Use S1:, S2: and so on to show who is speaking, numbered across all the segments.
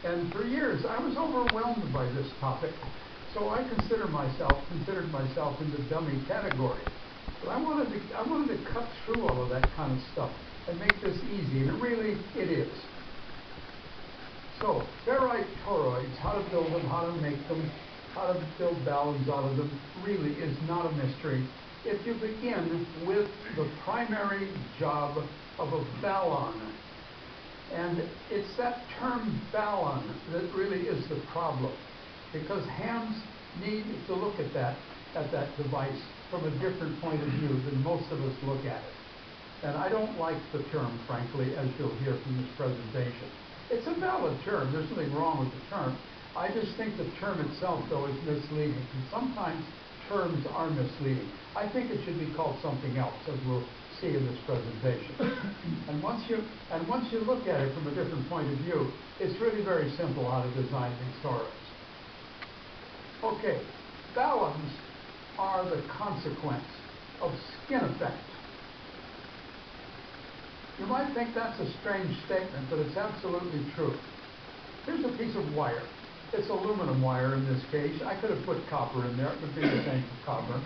S1: And for years, I was overwhelmed by this topic. So I considered myself in the dummy category. But I wanted to cut through all of that kind of stuff and make this easy, and really, it is. So, ferrite toroids, how to build them, how to make them, how to build ballons out of them, really is not a mystery. If you begin with the primary job of a ballon, and it's that term ballon that really is the problem, because hams need to look at that device from a different point of view than most of us look at it. And I don't like the term, frankly, as you'll hear from this presentation. It's a valid term. There's nothing wrong with the term. I just think the term itself, though, is misleading. And sometimes terms are misleading. I think it should be called something else, as we'll see in this presentation. And once you look at it from a different point of view, it's really very simple how to design these toroids. Okay, ballons are the consequence of skin effect. You might think that's a strange statement, but it's absolutely true. Here's a piece of wire. It's aluminum wire in this case. I could have put copper in there. It would be the same for copper.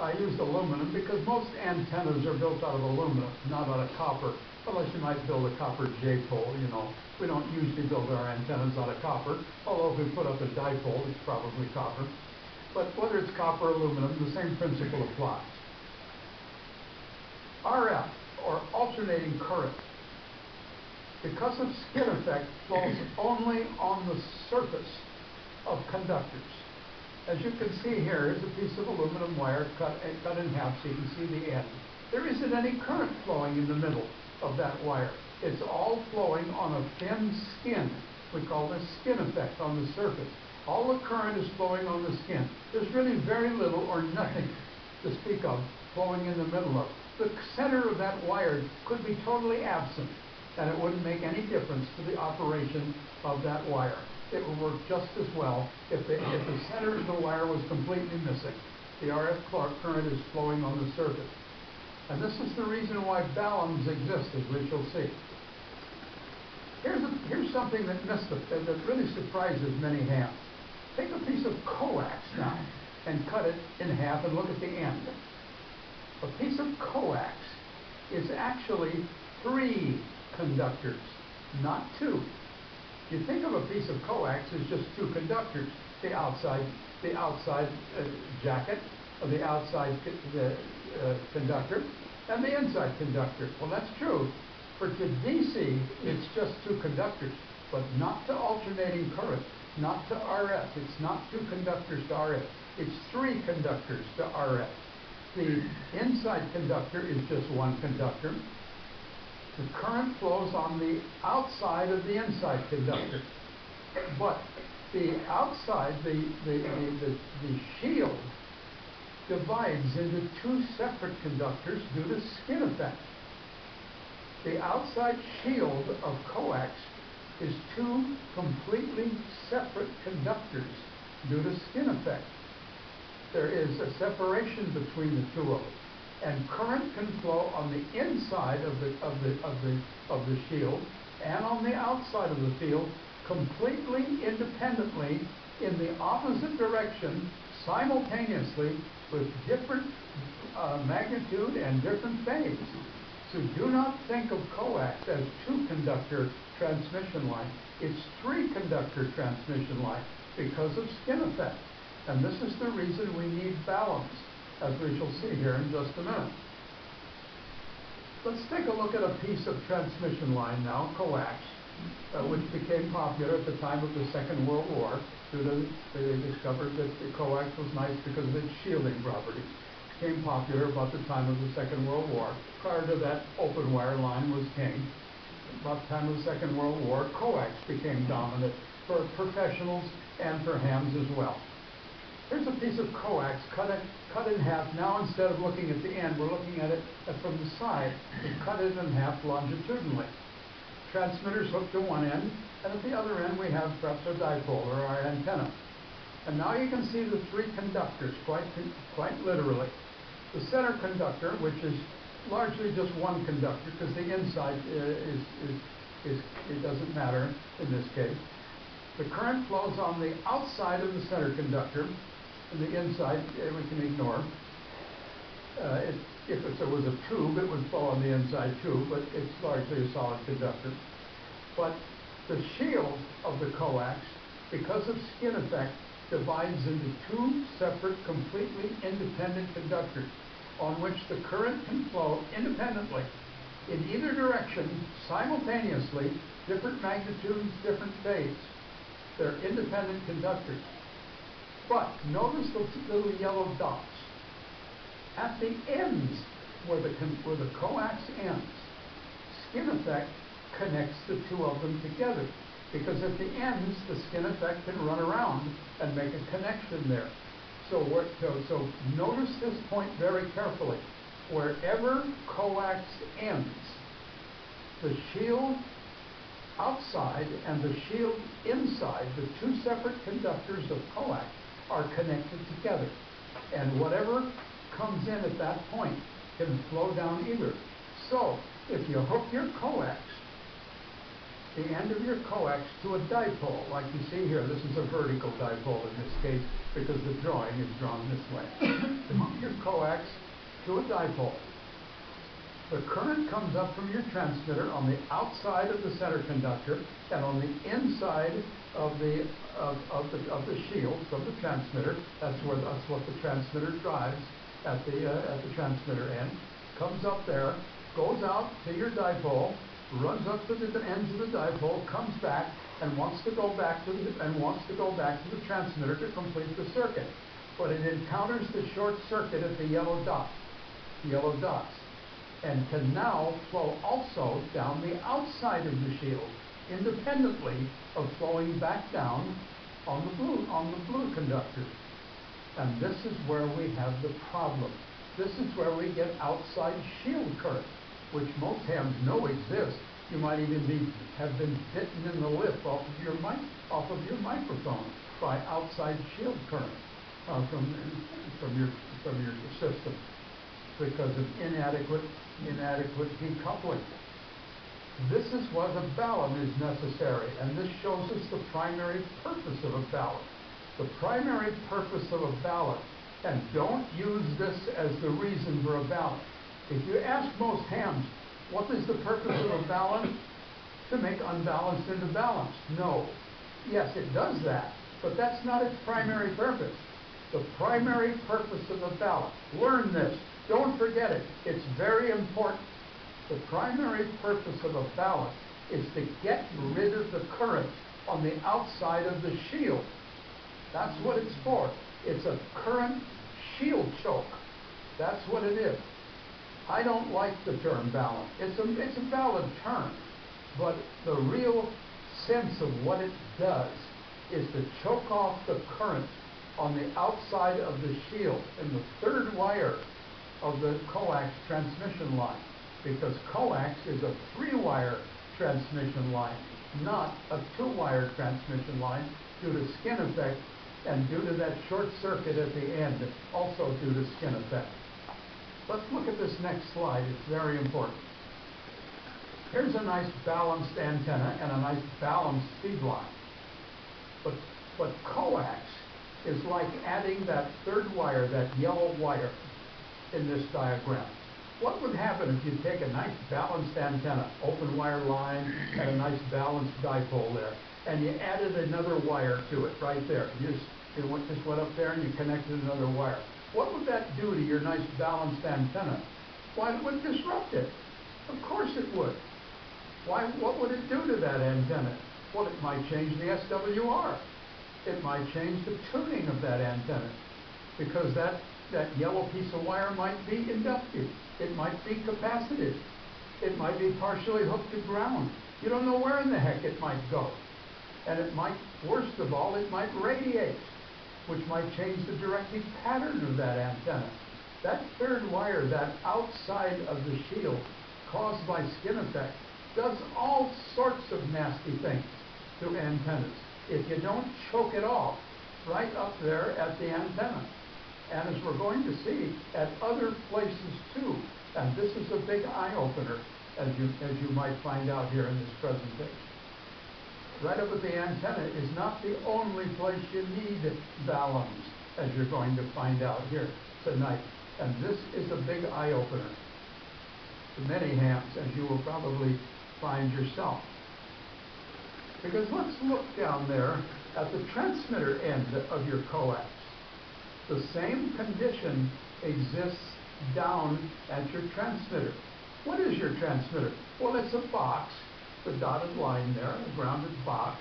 S1: I used aluminum because most antennas are built out of aluminum, not out of copper, unless you might build a copper J-pole, you know. We don't usually build our antennas out of copper, although if we put up a dipole, it's probably copper. But whether it's copper or aluminum, the same principle applies. RF, or alternating current, because of skin effect, flows only on the surface of conductors. As you can see here, here's a piece of aluminum wire cut in half so you can see the end. There isn't any current flowing in the middle of that wire. It's all flowing on a thin skin. We call this skin effect on the surface. All the current is flowing on the skin. There's really very little or nothing to speak of flowing in the middle of it. The center of that wire could be totally absent, and it wouldn't make any difference to the operation of that wire. It would work just as well if the center of the wire was completely missing. The RF current is flowing on the surface. And this is the reason why ballons exist, as we shall see. Here's something that really surprises many hams. Take a piece of coax now and cut it in half and look at the end. A piece of coax is actually 3 conductors, not 2. You think of a piece of coax as just 2 conductors, the outside jacket, or the outside conductor, and the inside conductor. Well, that's true. For to DC, it's just 2 conductors, but not to alternating current, not to RF. It's not 2 conductors to RF. It's 3 conductors to RF. The inside conductor is just 1 conductor. The current flows on the outside of the inside conductor. But the outside, the shield, divides into 2 separate conductors due to skin effect. The outside shield of coax is 2 completely separate conductors due to skin effect. There is a separation between the 2 of them, and current can flow on the inside of the shield and on the outside of the field completely independently in the opposite direction simultaneously with different magnitude and different phase. So do not think of coax as 2-conductor transmission line. It's 3-conductor transmission line because of skin effect. And this is the reason we need ballons, as we shall see here in just a minute. Let's take a look at a piece of transmission line now, coax, which became popular at the time of the Second World War. They discovered that the coax was nice because of its shielding properties. It became popular about the time of the Second World War. Prior to that, open wire line was king. About the time of the Second World War, coax became dominant for professionals and for hams as well. Here's a piece of coax cut in half. Now, instead of looking at the end, we're looking at it from the side. We cut it in half longitudinally. Transmitters hooked to one end, and at the other end we have perhaps our dipole or our antenna. And now you can see the 3 conductors quite literally. The center conductor, which is largely just 1 conductor, because the inside it doesn't matter in this case. The current flows on the outside of the center conductor, and the inside we can ignore. If it was a tube, it would flow on the inside too, but it's largely a solid conductor. But the shield of the coax, because of skin effect, divides into two separate, completely independent conductors on which the current can flow independently in either direction, simultaneously, different magnitudes, different phase. They're independent conductors. But notice the little yellow dots. At the ends, where the coax ends, skin effect connects the two of them together. Because at the ends, the skin effect can run around and make a connection there. So notice this point very carefully. Wherever coax ends, the shield outside and the shield inside, the two separate conductors of coax, are connected together. And whatever comes in at that point can flow down either. So if you hook your coax, the end of your coax, to a dipole, like you see here, this is a vertical dipole in this case because the drawing is drawn this way. You hook your coax to a dipole. The current comes up from your transmitter on the outside of the center conductor and on the inside of the shields of the transmitter. That's what the transmitter drives at the transmitter end. Comes up there, goes out to your dipole, runs up to the ends of the dipole, comes back, and wants to go back to the transmitter to complete the circuit. But it encounters the short circuit at the yellow dots, and can now flow also down the outside of the shield, independently of flowing back down on the blue conductor. And this is where we have the problem. This is where we get outside shield current, which most hams know exists. You might even have been bitten in the lip off of your microphone by outside shield current from your system because of inadequate decoupling. This is what a balun is necessary, and this shows us the primary purpose of a balun. The primary purpose of a balun, and don't use this as the reason for a balun. If you ask most hams, what is the purpose of a balun? To make unbalanced into balanced. No. Yes, it does that, but that's not its primary purpose. The primary purpose of a balun, learn this, don't forget it, it's very important. The primary purpose of a balun is to get rid of the current on the outside of the shield. That's what it's for. It's a current shield choke. That's what it is. I don't like the term balun. It's a valid term, but the real sense of what it does is to choke off the current on the outside of the shield in the third wire of the coax transmission line, because coax is a 3-wire transmission line, not a 2-wire transmission line, due to skin effect and due to that short circuit at the end, also due to skin effect. Let's look at this next slide. It's very important. Here's a nice balanced antenna and a nice balanced feed line. But coax is like adding that third wire, that yellow wire, in this diagram. What would happen if you take a nice balanced antenna, open wire line, and a nice balanced dipole there, and you added another wire to it right there? You just went up there and you connected another wire. What would that do to your nice balanced antenna? Why, it would disrupt it. Of course it would. Why? What would it do to that antenna? Well, it might change the SWR. It might change the tuning of that antenna, because that yellow piece of wire might be inductive. It might be capacitive. It might be partially hooked to ground. You don't know where in the heck it might go. And it might, worst of all, it might radiate, which might change the directive pattern of that antenna. That third wire, that outside of the shield, caused by skin effect, does all sorts of nasty things to antennas if you don't choke it off right up there at the antenna. And as we're going to see, at other places too. And this is a big eye-opener, as you might find out here in this presentation. right up at the antenna, is not the only place you need ballons, as you're going to find out here tonight. And this is a big eye-opener to many hams, as you will probably find yourself. Because let's look down there at the transmitter end of your coax. The same condition exists down at your transmitter. What is your transmitter? Well, it's a box, the dotted line there, a grounded box,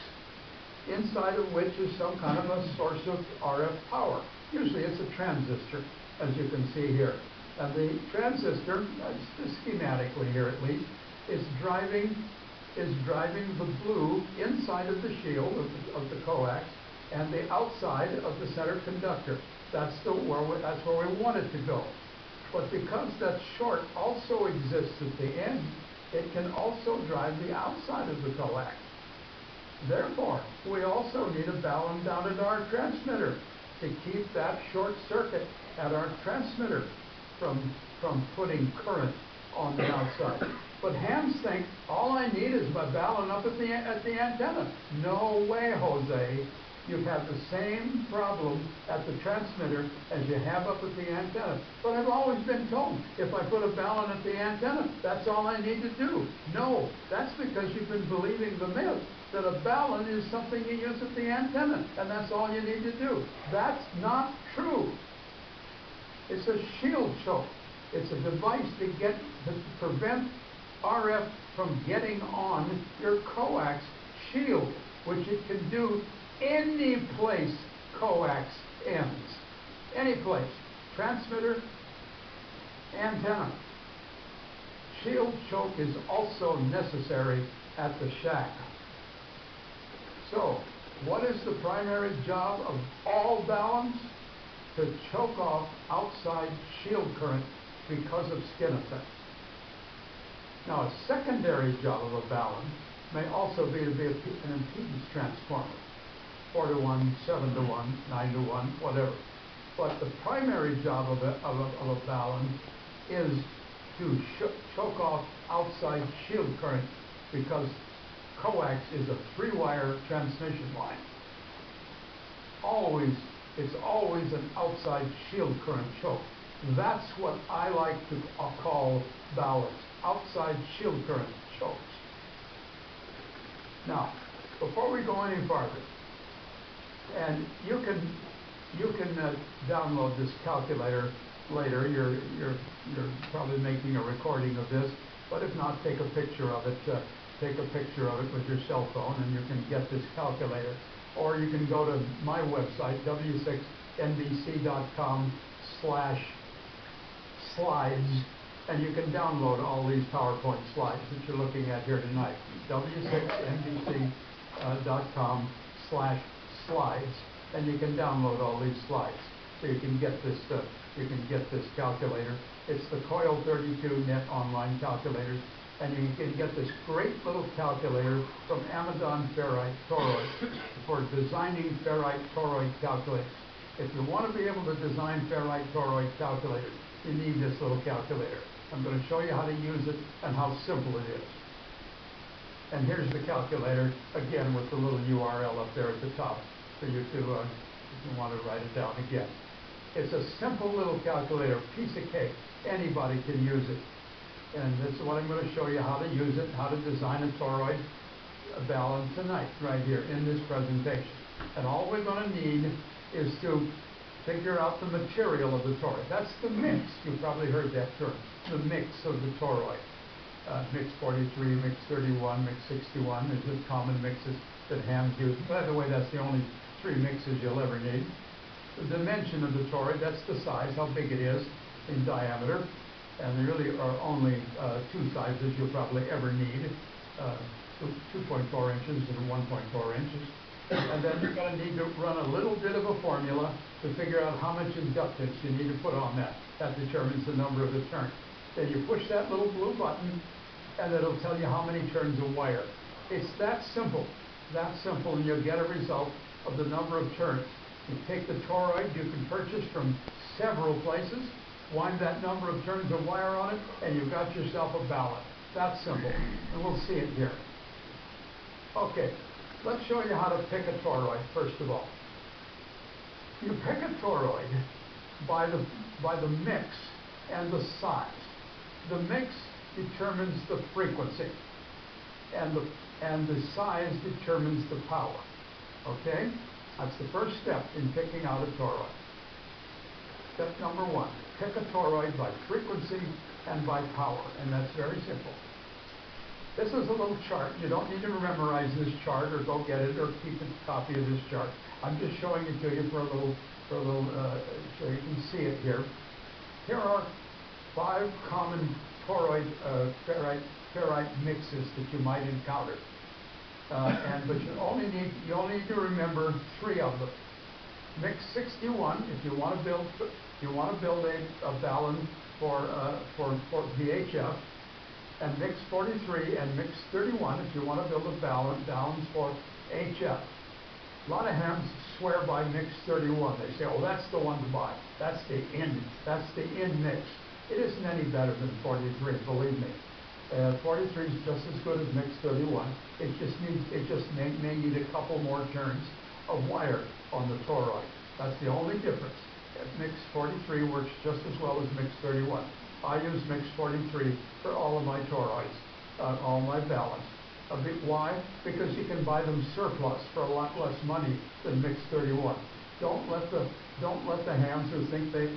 S1: inside of which is some kind of a source of RF power. Usually it's a transistor, as you can see here. And the transistor, schematically here at least, is driving the blue inside of the shield of the coax and the outside of the center conductor. That's where we want it to go. But because that short also exists at the end, it can also drive the outside of the coax. Therefore, we also need a balun down at our transmitter to keep that short circuit at our transmitter from putting current on the outside. But hams think all I need is my balun up at the antenna. No way, Jose. You have the same problem at the transmitter as you have up at the antenna. But I've always been told if I put a balun at the antenna, that's all I need to do. No, that's because you've been believing the myth that a balun is something you use at the antenna, and that's all you need to do. That's not true. It's a shield choke. It's a device to prevent RF from getting on your coax shield, which it can do any place coax ends. Any place. Transmitter, antenna. Shield choke is also necessary at the shack. So, what is the primary job of all baluns? To choke off outside shield current because of skin effect. Now, a secondary job of a balun may also be to be an impedance transformer. 4 to 1, 7 to 1, 9 to 1, whatever. But the primary job of a balun is to choke off outside shield current because coax is a 3-wire transmission line. It's always an outside shield current choke. That's what I like to call baluns, outside shield current chokes. Now, before we go any farther, and you can download this calculator later. You're probably making a recording of this, but if not, take a picture of it. Take a picture of it with your cell phone, and you can get this calculator. Or you can go to my website, w6nbc.com/slides, and you can download all these PowerPoint slides that you're looking at here tonight. w6nbc.com/slides, and you can download all these slides. So you can get this calculator. It's the Coil 32 Net Online Calculators, and you can get this great little calculator from Amazon Ferrite Toroid for designing ferrite toroid calculators. If you want to be able to design ferrite toroid calculators, you need this little calculator. I'm going to show you how to use it and how simple it is. And here's the calculator, again with the little URL up there at the top for you to, if you want to write it down again. It's a simple little calculator, piece of cake. Anybody can use it. And this is what I'm going to show you how to use it, how to design a toroid balun tonight, right here in this presentation. And all we're going to need is to figure out the material of the toroid. That's the mix. You've probably heard that term, the mix of the toroid. Mix 43, mix 31, mix 61. There's the common mixes that hams use. By the way, that's the only 3 mixes you'll ever need. The dimension of the toroid, that's the size, how big it is in diameter. And there really are only 2 sizes you'll probably ever need, 2.4 inches and 1.4 inches. And then you're going to need to run a little bit of a formula to figure out how much inductance you need to put on that. That determines the number of the turns. Then you push that little blue button, and it'll tell you how many turns of wire. It's that simple, and you'll get a result of the number of turns. You take the toroid you can purchase from several places, wind that number of turns of wire on it, and you've got yourself a balun. That's simple, and we'll see it here. Okay, let's show you how to pick a toroid, first of all. You pick a toroid by the mix and the size. The mix determines the frequency, and the size determines the power. Okay? That's the first step in picking out a toroid. Step number one, pick a toroid by frequency and by power, and that's very simple. This is a little chart. You don't need to memorize this chart or go get it or keep a copy of this chart. I'm just showing it to you for a little, so you can see it here. Here are 5 common toroid ferrite mixes that you might encounter, but you only need to remember 3 of them. Mix 61 if you want to build a ballon for VHF, and mix 43 and mix 31 if you want to build a ballons for HF. A lot of hams swear by mix 31. They say, oh, that's the one to buy. That's the in mix. It isn't any better than 43, believe me. 43 is just as good as mix 31. It just may need a couple more turns of wire on the toroid. That's the only difference. Mix 43 works just as well as mix 31. I use mix 43 for all of my toroids, all my ballons. Why? Because you can buy them surplus for a lot less money than mix 31. Don't let the hams who think they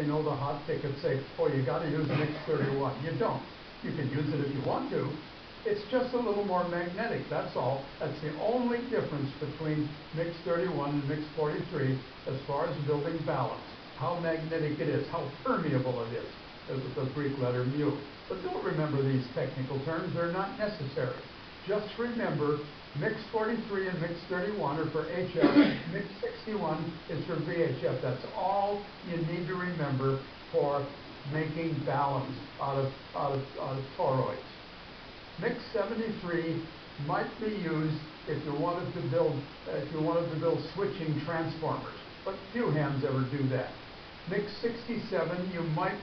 S1: know the hot ticket say, oh, you got to use mix 31. You don't. You can use it if you want to. It's just a little more magnetic, that's all. That's the only difference between mix 31 and mix 43 as far as building ballons. How magnetic it is, how permeable it is, with the Greek letter mu. But don't remember these technical terms, they're not necessary. Just remember, mix 43 and mix 31 are for HF, mix 61 is for VHF. That's all you need to remember for making ballons out of toroids. Mix 73 might be used if you wanted to build switching transformers, but few hams ever do that. Mix 67 you might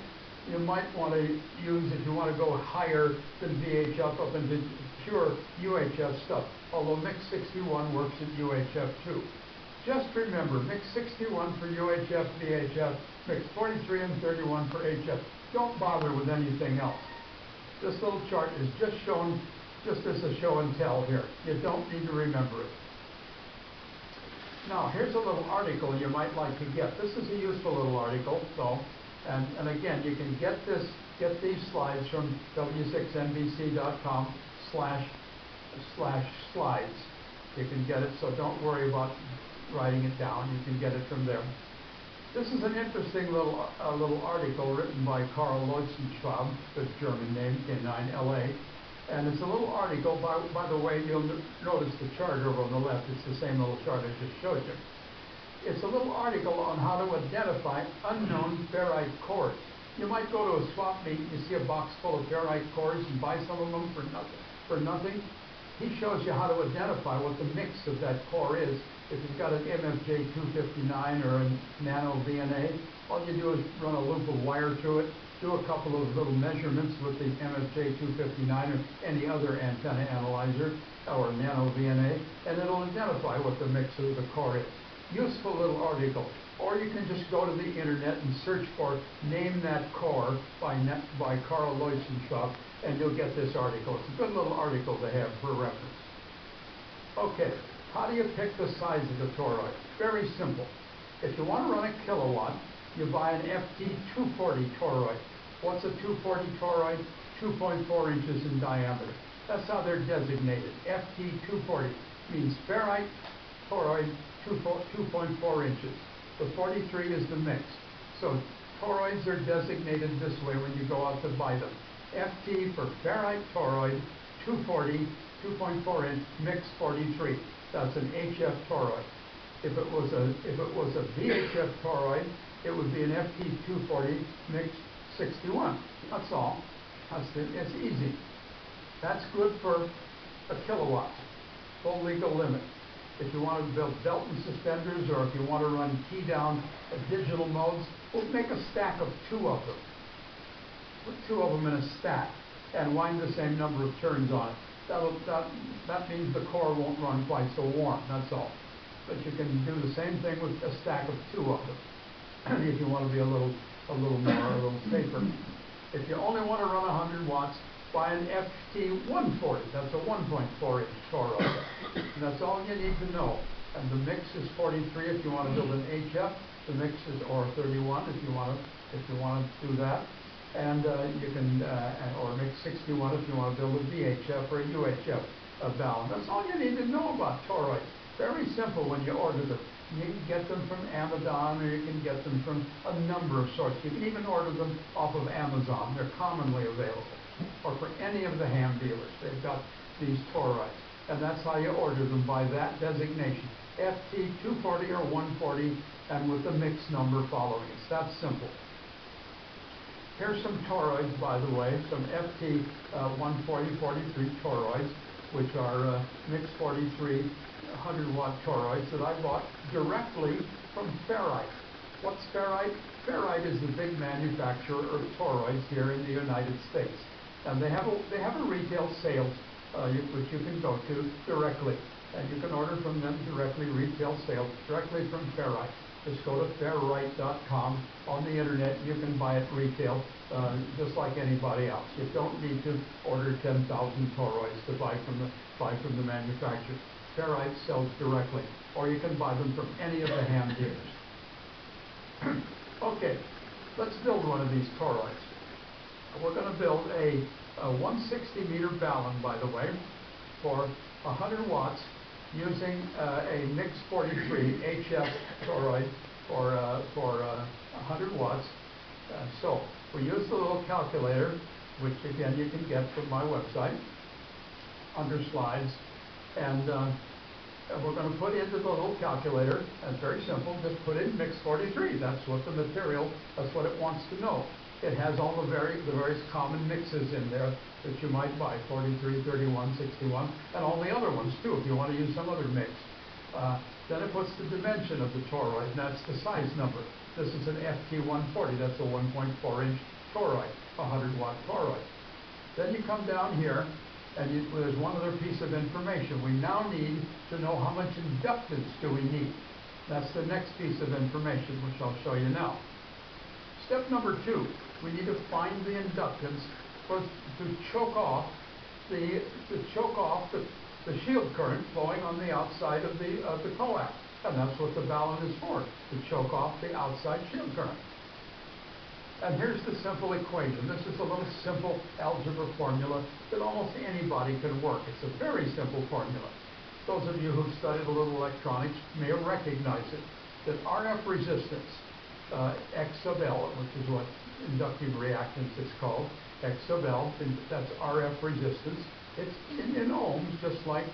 S1: want to use if you want to go higher than VHF up into pure UHF stuff, although mix 61 works at UHF too. Just remember, mix 61 for UHF, VHF, mix 43 and 31 for HF. Don't bother with anything else. This little chart is just shown just as a show and tell here. You don't need to remember it. Now, here's a little article you might like to get. This is a useful little article, so, and again, you can get these slides from w6nbc.com/slides. You can get it, so don't worry about writing it down. You can get it from there. This is an interesting little article written by Karl Leutzschwab, good German name, K9LA. And it's a little article, by the way, you'll notice the chart over on the left. It's the same little chart I just showed you. It's a little article on how to identify unknown ferrite cores. You might go to a swap meet and you see a box full of ferrite cores and buy some of them for nothing. He shows you how to identify what the mix of that core is. If you've got an MFJ 259 or a nano VNA, all you do is run a loop of wire through it, do a couple of little measurements with the MFJ 259 or any other antenna analyzer or nano VNA, and it'll identify what the mix of the core is. Useful little article. Or you can just go to the internet and search for Name That Core by Karl Leutzschwab, and you'll get this article. It's a good little article to have for reference. Okay, how do you pick the size of the toroid? Very simple. If you want to run a kilowatt, you buy an FT240 toroid. What's a 240 toroid? 2.4 inches in diameter. That's how they're designated. FT240 means ferrite toroid 2.4 inches. The 43 is the mix. So toroids are designated this way when you go out to buy them. FT for ferrite toroid 240, 2.4 inch, mix 43. That's an HF toroid. If it was a VHF toroid, it would be an FT240 mix 61. That's all. It's easy. That's good for a kilowatt, full legal limit. If you want to build belt and suspenders, or if you want to run key down digital modes, we'll make a stack of 2 of them. Put 2 of them in a stack and wind the same number of turns on it. that means the core won't run quite so warm, that's all. But you can do the same thing with a stack of 2 of them if you want to be a little safer. If you only want to run 100 watts, buy an FT140. That's a 1.4-inch toroid. And that's all you need to know. And the mix is 43 if you want to build an HF. The mix is or 31 if you want to do that. And you can or mix 61 if you want to build a VHF or a UHF balance. That's all you need to know about toroids. Very simple when you order them. You can get them from Amazon, or you can get them from a number of sources. You can even order them off of Amazon. They're commonly available. Or for any of the ham dealers, they've got these toroids. And that's how you order them, by that designation. FT240 or 140, and with the mix number following. It's that simple. Here's some toroids, by the way, some FT 140-43 toroids, which are mix 43 100-watt toroids that I bought directly from Ferrite. What's Ferrite? Ferrite is the big manufacturer of toroids here in the United States, and they have a retail sales which you can go to directly, and you can order from them directly, retail sales directly from Ferrite. Just go to ferrite.com on the internet. You can buy it retail, just like anybody else. You don't need to order 10,000 toroids to buy from the manufacturer. Ferrite sells directly, or you can buy them from any of the ham dealers. Okay, let's build one of these toroids. We're going to build a 160-meter ballon, by the way, for 100 watts using a mix 43 HF toroid for 100 watts. So we use the little calculator, which again you can get from my website under slides, and we're going to put into the little calculator, and it's very simple, just put in mix 43. That's what the material, that's what it wants to know. It has all the various common mixes in there that you might buy, 43, 31, 61, and all the other ones too, if you want to use some other mix. Then it puts the dimension of the toroid, and that's the size number. This is an FT140, that's a 1.4-inch toroid, a 100-watt toroid. Then you come down here, and there's one other piece of information. We now need to know how much inductance do we need. That's the next piece of information, which I'll show you now. Step number 2, we need to find the inductance to choke off the shield current flowing on the outside of the coax, and that's what the ballon is for, to choke off the outside shield current. And here's the simple equation. This is a little simple algebra formula that almost anybody can work. It's a very simple formula. Those of you who've studied a little electronics may recognize it, that RF resistance, X sub L, which is what inductive reactance is called, X sub L, that's RF resistance. It's in ohms, just like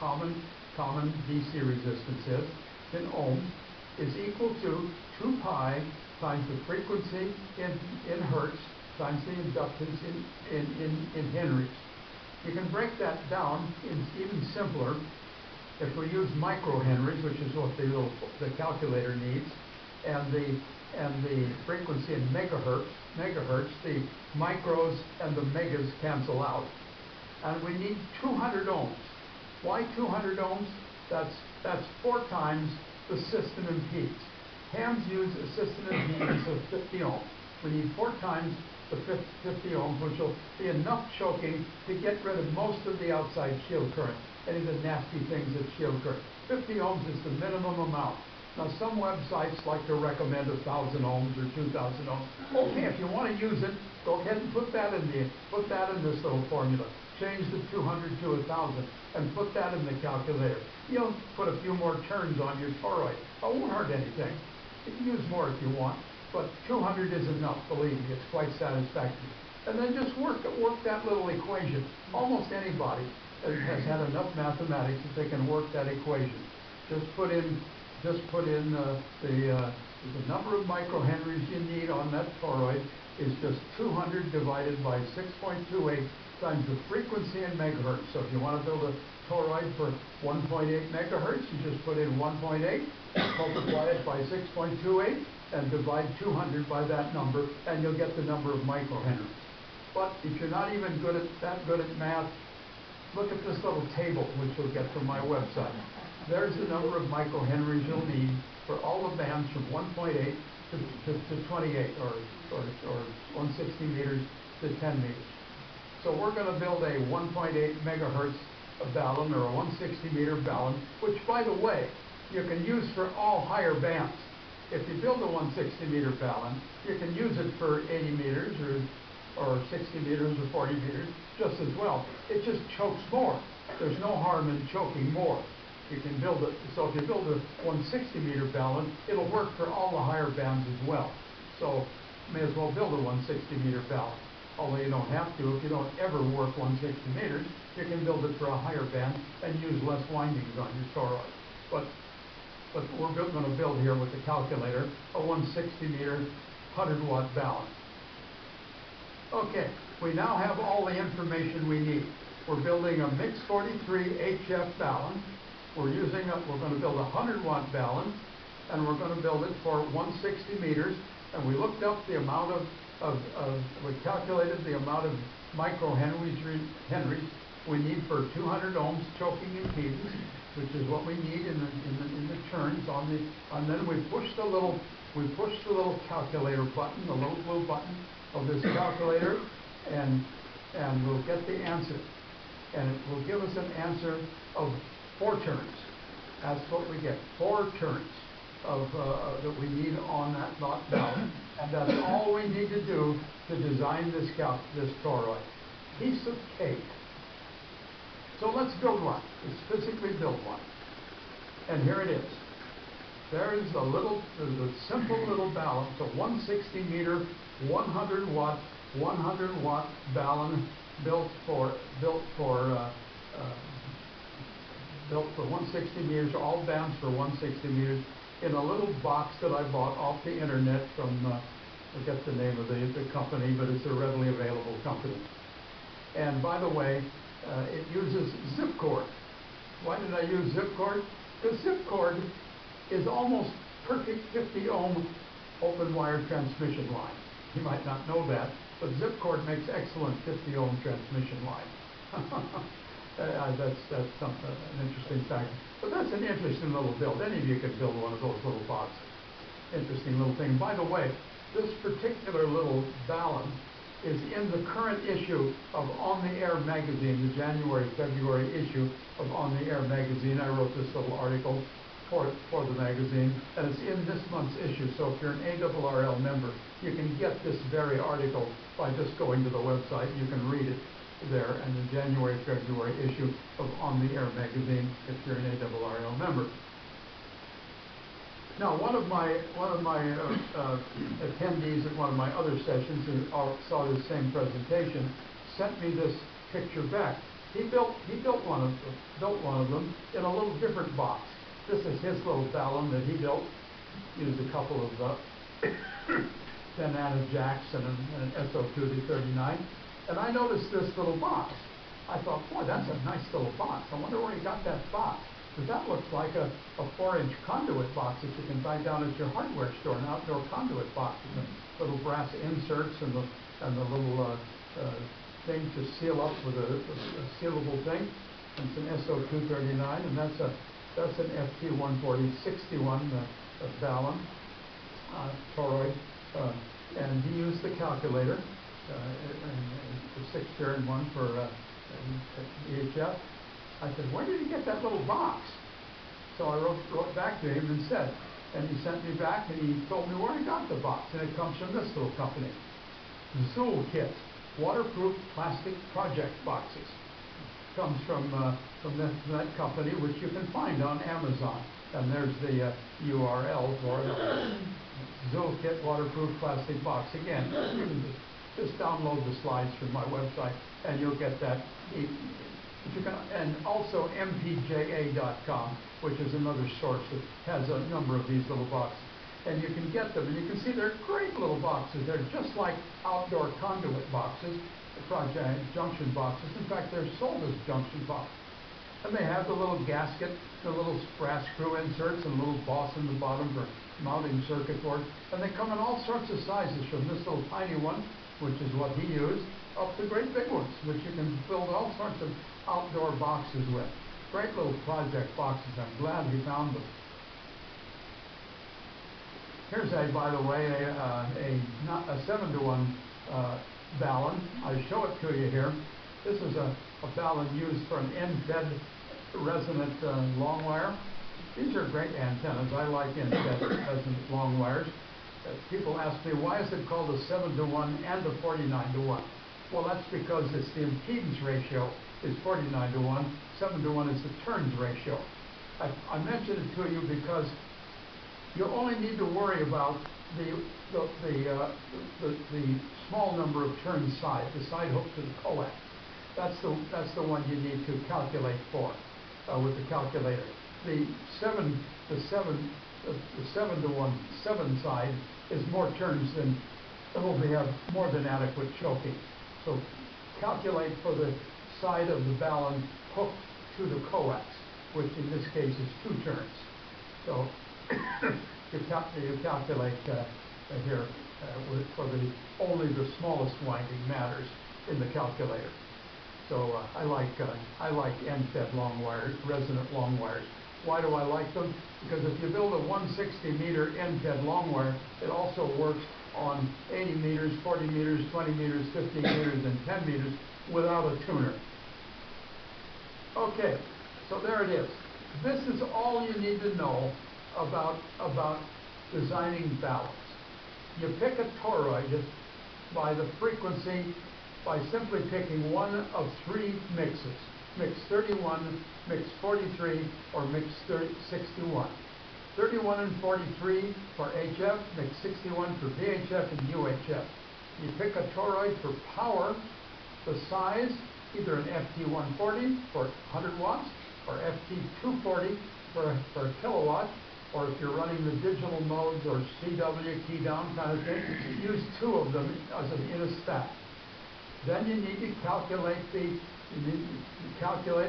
S1: common DC resistance is, in ohms, is equal to 2 pi times the frequency in hertz times the inductance in henries. You can break that down in even simpler if we use microhenries, which is what the calculator needs, and the frequency in megahertz, the micros and the megas cancel out. And we need 200 ohms. Why 200 ohms? That's 4 times the system impedance. Hams use a system impedance of 50 ohms. We need 4 times the 50 ohms, which will be enough choking to get rid of most of the outside shield current, any of the nasty things that shield current. 50 ohms is the minimum amount. Now, some websites like to recommend 1,000 ohms or 2,000 ohms. Okay, if you want to use it, go ahead and put that in this little formula. Change the 200 to 1,000 and put that in the calculator. You'll put a few more turns on your toroid. It won't hurt anything. You can use more if you want, but 200 is enough, believe me. It's quite satisfactory. And then just work that little equation. Almost anybody has had enough mathematics that they can work that equation. Just put in the number of microhenries you need on that toroid is just 200 divided by 6.28 times the frequency in megahertz. So if you want to build a toroid for 1.8 megahertz, you just put in 1.8, multiply it by 6.28, and divide 200 by that number, and you'll get the number of microhenries. But if you're not even that good at math, look at this little table, which you'll get from my website. There's the number of microhenries you'll need for all the bands from 1.8 to 28, or 160 meters to 10 meters. So we're going to build a 1.8 megahertz ballon, or a 160 meter ballon, which, by the way, you can use for all higher bands. If you build a 160 meter ballon, you can use it for 80 meters or 60 meters or 40 meters just as well. It just chokes more. There's no harm in choking more. You can build it. So if you build a 160 meter ballon, it'll work for all the higher bands as well. So you may as well build a 160 meter ballon. Although you don't have to. If you don't ever work 160 meters, you can build it for a higher band and use less windings on your toroid. But we're going to build here with the calculator a 160 meter 100 watt ballon. Okay, we now have all the information we need. We're building a Mix 43 HF ballon. We're going to build a 100 watt ballon, and we're going to build it for 160 meters. And we looked up the amount we calculated the amount of microhenries we need for 200 ohms choking impedance, which is what we need in the turns and then we push the little calculator button, the little blue button of this calculator, and we'll get the answer. And it will give us an answer of 4 turns. That's what we get, 4 turns that we need on that lot ballon. And that's all we need to do to design this toroid. Piece of cake. So let's build one. Let's physically build one. And here it is. There is the simple little ballon. It's a 160 meter, 100 watt ballon built for 160 meters, all bands for 160 meters, in a little box that I bought off the internet from, I forget the name of the company, but it's a readily available company. And by the way, it uses zipcord. Why did I use zipcord? Because zipcord is almost perfect 50 ohm open wire transmission line. You might not know that, but zipcord makes excellent 50 ohm transmission line. That's an interesting fact. But that's an interesting little build. Any of you could build one of those little boxes. Interesting little thing. By the way, this particular little ballon is in the current issue of On the Air magazine, the January-February issue of On the Air magazine. I wrote this little article for the magazine, and it's in this month's issue. So if you're an ARRL member, you can get this very article by just going to the website. You can read it there in the January-February issue of On the Air magazine if you're an ARRL member. Now, one of my attendees at one of my other sessions who saw this same presentation sent me this picture back. He built one of them in a little different box. This is his little ballon that he built. Used a couple of banana jacks and an SO2-39. And I noticed this little box. I thought, boy, that's a nice little box. I wonder where he got that box. Because that looks like a 4-inch conduit box that you can buy down at your hardware store, an outdoor conduit box with the little brass inserts and the little thing to seal up with a sealable thing. And it's an SO2-39, and that's an FT140-61 ballon toroid, and he used the calculator, the 6-turn one for EHF. I said, where did he get that little box? So I wrote back to him and said, and he sent me back and he told me where he got the box, and it comes from this little company, Zool Kit, waterproof plastic project boxes. Comes from that company, which you can find on Amazon, and there's the URL for it. Zool Kit waterproof plastic box. Again, you can just download the slides from my website, and you'll get that. And also mpja.com, which is another source that has a number of these little boxes. And you can get them, and you can see they're great little boxes. They're just like outdoor conduit boxes, junction boxes. In fact, they're sold as junction boxes. And they have the little gasket, the little brass screw inserts, and a little boss in the bottom for mounting circuit boards. And they come in all sorts of sizes, from this little tiny one which is what he used, up to great big ones, which you can build all sorts of outdoor boxes with. Great little project boxes. I'm glad he found them. Here's by the way, a 7-to-1 Ballon. I show it to you here. This is a Ballon used for an end-fed resonant long wire. These are great antennas. I like end-fed resonant long wires. People ask me, why is it called a 7-to-1 and a 49-to-1? Well, that's because it's the impedance ratio is 49-to-1. 7-to-1 is the turns ratio. I mentioned it to you because you only need to worry about the small number of turns side, the side hook to the coax. That's the one you need to calculate for with the calculator. The 7-to-1 7 side is more turns than it will have more than adequate choking. So calculate for the side of the Ballon hooked to the coax, which in this case is 2 turns. So you calculate here for only the smallest winding matters in the calculator. So I like end-fed long wires, resonant long wires. Why do I like them? Because if you build a 160-meter end-fed long wire, it also works on 80 meters, 40 meters, 20 meters, 15 meters, and 10 meters without a tuner. Okay, so there it is. This is all you need to know about designing Ballens. You pick a toroid by the frequency by simply picking one of 3 mixes. Mix 31, mix 43, or mix 61. 31 and 43 for HF, mix 61 for VHF and UHF. You pick a toroid for power, the size, either an FT140 for 100 watts, or FT240 for a kilowatt, or if you're running the digital modes or CW key down kind of thing, use 2 of them in a stack. Then you need to calculate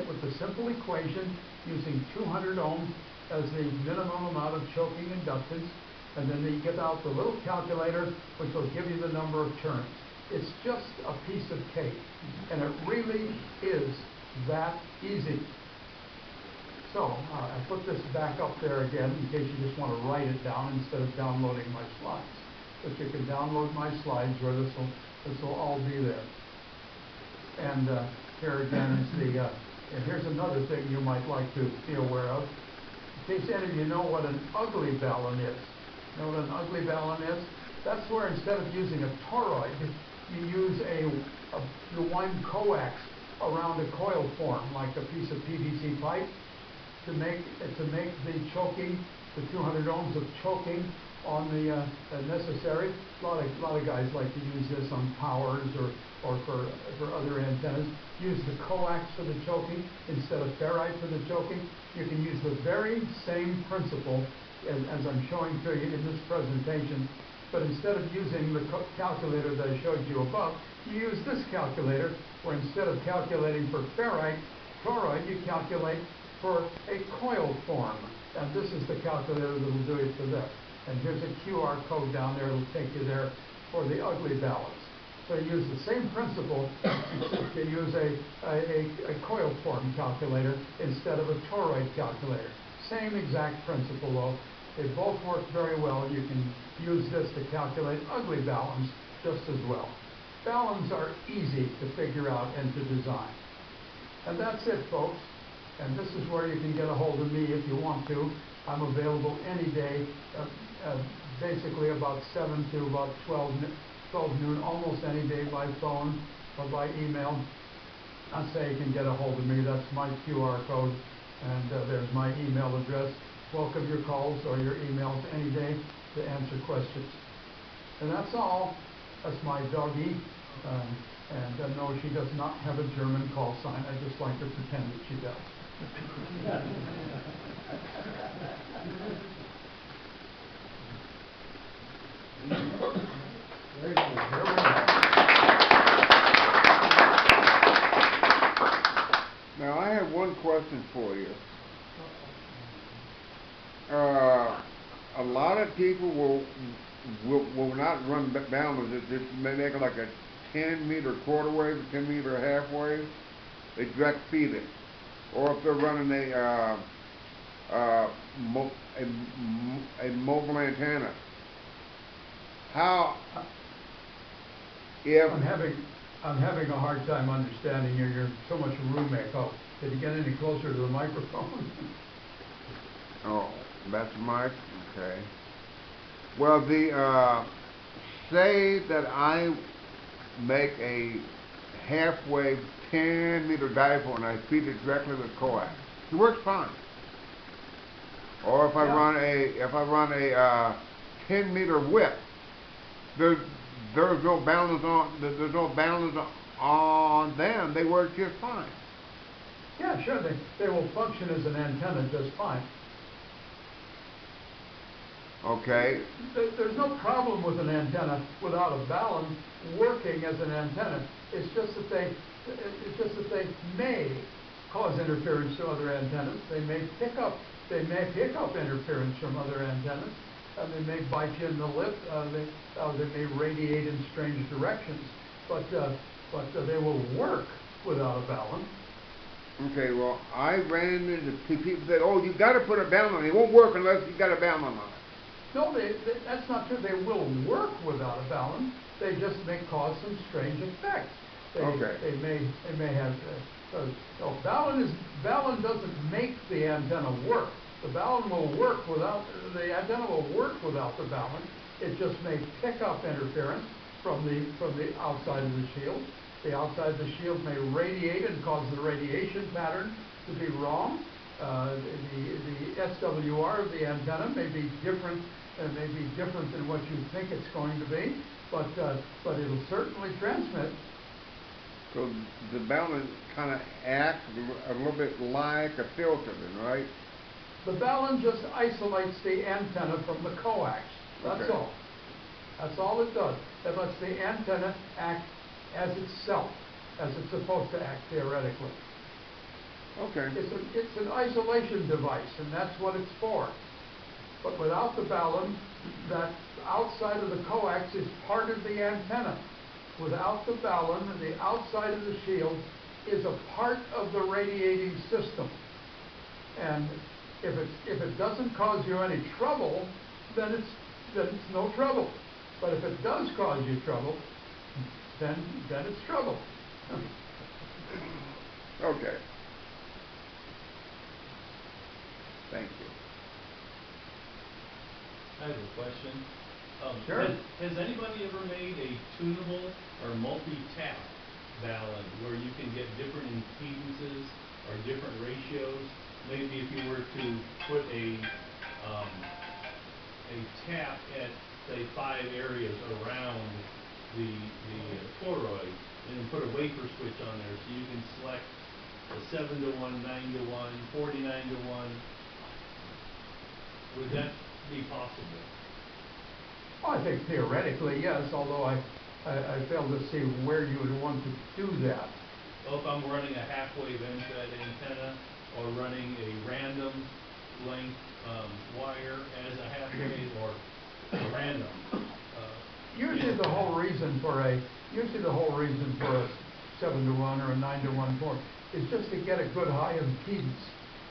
S1: with the simple equation using 200 ohms as the minimum amount of choking inductance, and then you get out the little calculator which will give you the number of turns. It's just a piece of cake, and it really is that easy. So I put this back up there again in case you just want to write it down instead of downloading my slides. But you can download my slides where this will all be there. And here again is and here's another thing you might like to be aware of. In case any of you know what an ugly Ballon is. You know what an ugly Ballon is? That's where instead of using a toroid, you use you wind coax around a coil form, like a piece of PVC pipe, to make the choking, the 200 ohms of choking on the necessary. A lot of guys like to use this on powers or for other antennas. Use the coax for the choking instead of ferrite for the choking. You can use the very same principle as I'm showing to you in this presentation, but instead of using the calculator that I showed you above, you use this calculator where instead of calculating for ferrite toroid, you calculate for a coil form. And this is the calculator that will do it for this. And here's a QR code down there. It'll take you there for the ugly Ballens. So you use the same principle. You use a coil form calculator instead of a toroid calculator. Same exact principle though. They both work very well. You can use this to calculate ugly Ballens just as well. Ballens are easy to figure out and to design. And that's it, folks. And this is where you can get a hold of me if you want to. I'm available any day, basically about 7 to about 12 noon, almost any day by phone or by email. I say you can get a hold of me. That's my QR code, and there's my email address. Welcome your calls or your emails any day to answer questions. And that's all. That's my doggie. And no, she does not have a German call sign. I just like to pretend that she does. Very good.
S2: Now I have one question for you. A lot of people will will not run balance. It just may make like a 10-meter quarter wave, a 10-meter half wave. They direct feed it. Or if they're running uh, mo- a mobile antenna. How, if,
S1: I'm having a hard time understanding you. You're so much room echo. Did you get any closer to the microphone?
S2: oh, that's Mike, okay. Well, say that I make a half-wave 10-meter dipole and I feed it directly with coax. It works fine. Or if I
S1: Yeah.
S2: run a 10-meter whip, there's no balance on them. They work just fine.
S1: Yeah, sure. They will function as an antenna just fine.
S2: Okay.
S1: There's no problem with an antenna without a balun working as an antenna. It's just that they may cause interference to other antennas. They may pick up interference from other antennas. They may bite you in the lip. They may radiate in strange directions. But they will work without a balun.
S2: Okay. Well, I ran into people that, oh, you got to put a balun on it. It won't work unless you got a balun on it.
S1: No, that's not true. They will work without a balun. They just may cause some strange effects. They may have. No, balun doesn't make the antenna work. The antenna will work without the balun. It just may pick up interference from the outside of the shield. The outside of the shield may radiate and cause the radiation pattern to be wrong. The SWR of the antenna may be different. May be different than what you think it's going to be, but it'll certainly transmit.
S2: So the balun kind of acts a little bit like a filter, then, right?
S1: The balun just isolates the antenna from the coax. That's
S2: okay.
S1: all. That's all it does. It lets the antenna act as itself, as it's supposed to act theoretically.
S2: Okay.
S1: It's an isolation device, and that's what it's for. But without the balun, that outside of the coax is part of the antenna. Without the balun, the outside of the shield is a part of the radiating system. And if it doesn't cause you any trouble, then it's no trouble. But if it does cause you trouble, then it's trouble.
S2: Okay. Thank you.
S3: I have a question.
S1: Sure.
S3: Has anybody ever made a tunable or multi-tap balun where you can get different impedances or different ratios? Maybe if you were to put a tap at, say, 5 areas around the toroid, and then put a wafer switch on there so you can select a 7-to-1, 9-to-1, 49-to-1. Would that be possible?
S1: Well, I think theoretically, yes, although I fail to see where you would want to do that.
S3: Well, if I'm running a half-wave MFET antenna or running a random length wire as a half-wave or a random.
S1: Usually the whole reason for a 7-to-1 or a 9-to-1 port is just to get a good high impedance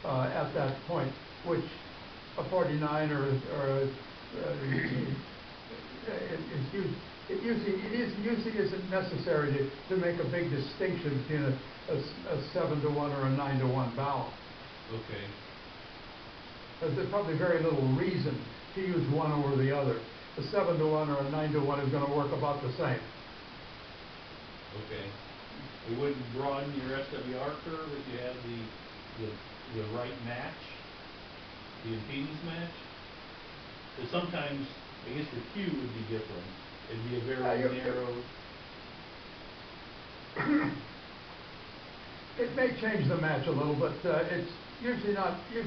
S1: at that point, which a 49 it usually isn't necessary to make a big distinction between a 7-to-1 or a 9-to-1 balun.
S3: Okay.
S1: There's probably very little reason to use one over the other. A 7-to-1 or a 9-to-1 is going to work about the same.
S3: Okay. It wouldn't broaden your SWR curve if you have the right match, the impedance match? Because sometimes, I guess the Q would be different. It'd be a very narrow.
S1: It may change the match a little, but it's usually not. You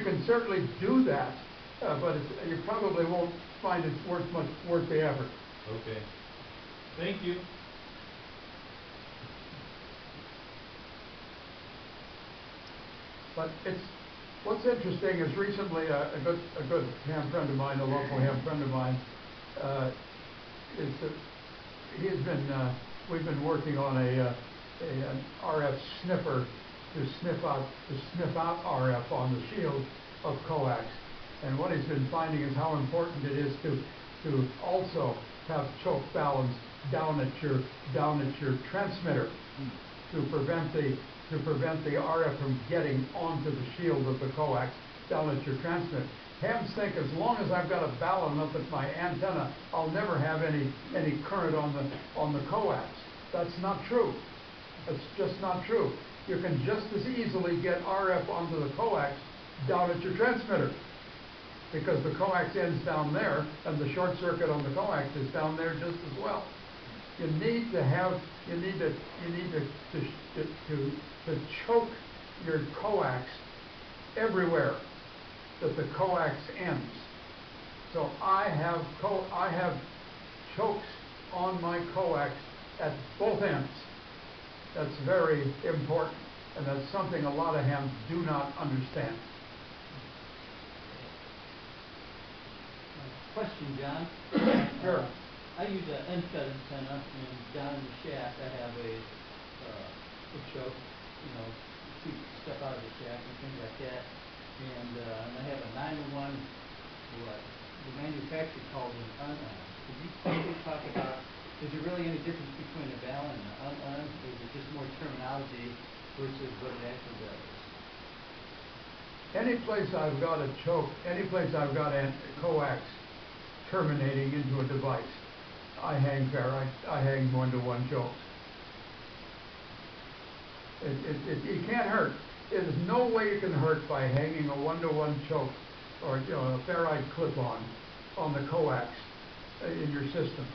S1: can certainly do that, but you probably won't find it worth the effort.
S3: Okay. Thank you.
S1: But What's interesting is recently a good ham friend of mine, a local ham friend of mine, is that we've been working on an RF sniffer to sniff out RF on the shield of coax. And what he's been finding is how important it is to also have choke balance down at your transmitter to prevent the RF from getting onto the shield of the coax down at your transmitter. Hams think as long as I've got a balun up at my antenna, I'll never have any current on the coax. That's not true. That's just not true. You can just as easily get RF onto the coax down at your transmitter, because the coax ends down there, and the short circuit on the coax is down there just as well. You need to choke your coax everywhere that the coax ends. So I have chokes on my coax at both ends. That's very important, and that's something a lot of hams do not understand.
S4: Question, John.
S1: Sure.
S4: I use an end-cut antenna, and down in the shaft I have a choke, keep stuff out of the shaft and things like that. And I have a 9-1, what the manufacturer calls an un-un. Could you quickly talk about, is there really any difference between a balun and an un-un, or is it just more terminology versus what it actually does?
S1: Any place I've got a choke, any place I've got a coax terminating into a device, I hang ferrite, I hang 1-to-1 chokes. It can't hurt. There's no way you can hurt by hanging a 1-to-1 choke or a ferrite clip-on the coax in your system.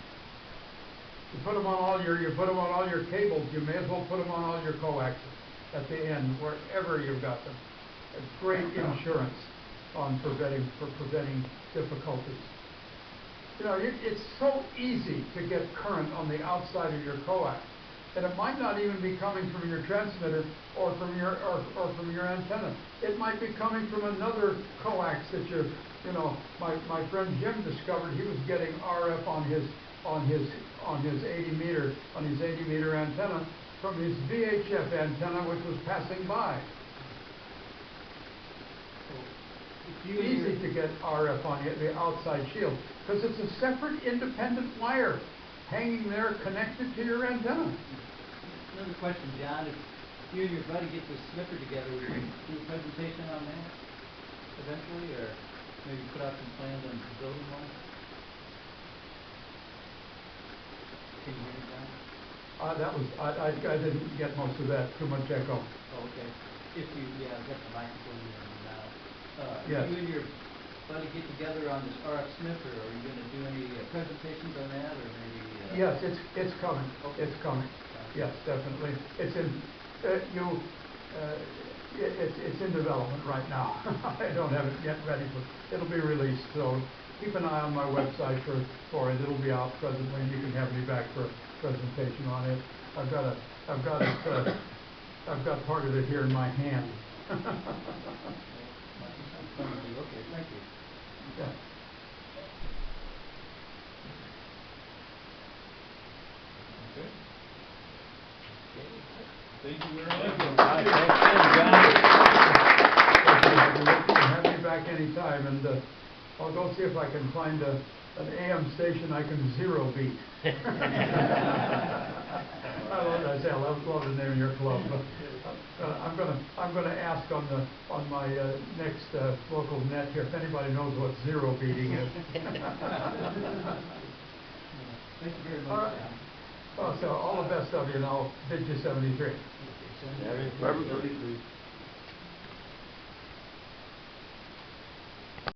S1: You put them on all your cables. You may as well put them on all your coaxes at the end, wherever you've got them. A great insurance on preventing difficulties. It's so easy to get current on the outside of your coax, and it might not even be coming from your transmitter or from your antenna. It might be coming from another coax that my friend Jim discovered. He was getting RF on his 80 meter antenna from his VHF antenna, which was passing by. Easy to get RF on the outside shield, because it's a separate independent wire hanging there connected to your antenna.
S4: Another question, John. If you and your buddy get this sniffer together, would you do a presentation on that eventually, or maybe put out some plans on building one? Can you hear me, John?
S1: I didn't get most of that. Too much echo.
S4: Oh, okay. I've got the microphone here now.
S1: Yes.
S4: If you and your buddy get together on this RF sniffer, are you going to do any presentations on that, or maybe?
S1: Yes, it's coming.
S4: Okay.
S1: It's coming. Yes, definitely. It's in development right now. I don't have it yet ready, but it'll be released. So keep an eye on my website for it. It'll be out presently, and you can have me back for a presentation on it. I've got part of it here in my hand.
S4: Okay, thank you.
S1: Yeah.
S3: Okay. Thank you very much.
S1: Have me back anytime, and I'll go see if I can find an AM station I can zero beat. I love the name of your club. I'm gonna ask on my next local net here if anybody knows what zero beating is.
S4: Thank you very much,
S1: All right.
S4: John.
S1: So all the best of you, and I'll bid you 73.
S4: 73.